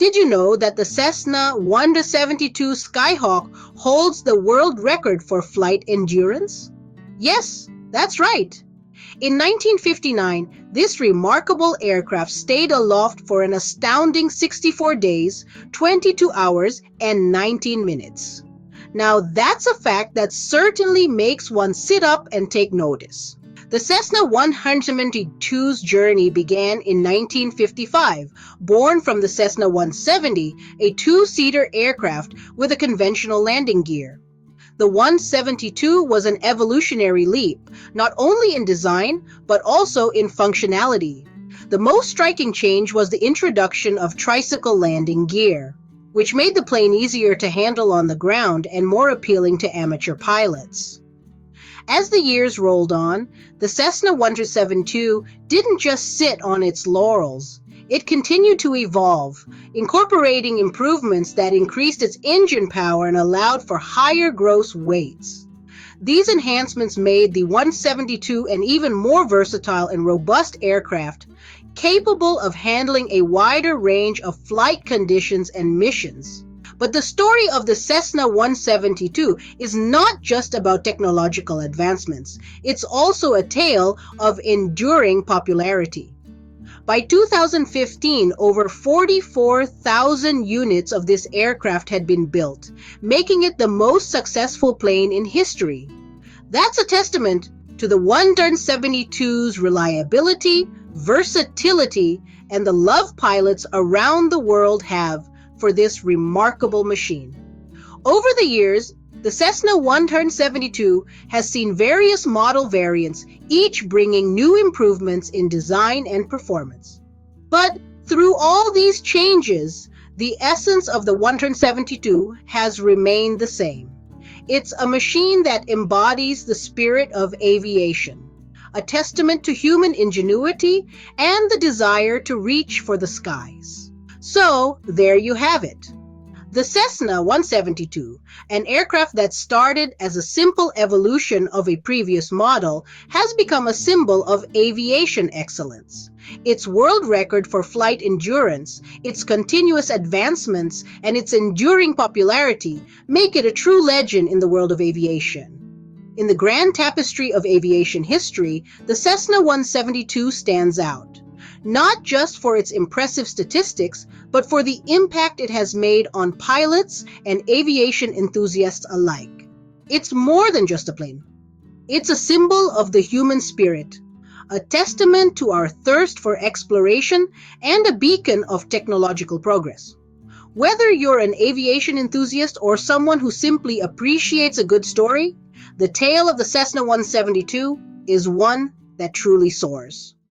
Did you know that the Cessna 172 Skyhawk holds the world record for flight endurance? Yes, that's right. In 1959, this remarkable aircraft stayed aloft for an astounding 64 days, 22 hours, and 19 minutes. Now that's a fact that certainly makes one sit up and take notice. The Cessna 172's journey began in 1955, born from the Cessna 170, a two-seater aircraft with a conventional landing gear. The 172 was an evolutionary leap, not only in design, but also in functionality. The most striking change was the introduction of tricycle landing gear, which made the plane easier to handle on the ground and more appealing to amateur pilots. As the years rolled on, the Cessna 172 didn't just sit on its laurels. It continued to evolve, incorporating improvements that increased its engine power and allowed for higher gross weights. These enhancements made the 172 an even more versatile and robust aircraft, capable of handling a wider range of flight conditions and missions. But the story of the Cessna 172 is not just about technological advancements. It's also a tale of enduring popularity. By 2015, over 44,000 units of this aircraft had been built, making it the most successful plane in history. That's a testament to the 172's reliability, versatility, and the love pilots around the world have for this remarkable machine. Over the years, the Cessna 172 has seen various model variants, each bringing new improvements in design and performance. But through all these changes, the essence of the 172 has remained the same. It's a machine that embodies the spirit of aviation, a testament to human ingenuity and the desire to reach for the skies. So, there you have it. The Cessna 172, an aircraft that started as a simple evolution of a previous model, has become a symbol of aviation excellence. Its world record for flight endurance, its continuous advancements, and its enduring popularity make it a true legend in the world of aviation. In the grand tapestry of aviation history, the Cessna 172 stands out. Not just for its impressive statistics, but for the impact it has made on pilots and aviation enthusiasts alike. It's more than just a plane. It's a symbol of the human spirit, a testament to our thirst for exploration, and a beacon of technological progress. Whether you're an aviation enthusiast or someone who simply appreciates a good story, the tale of the Cessna 172 is one that truly soars.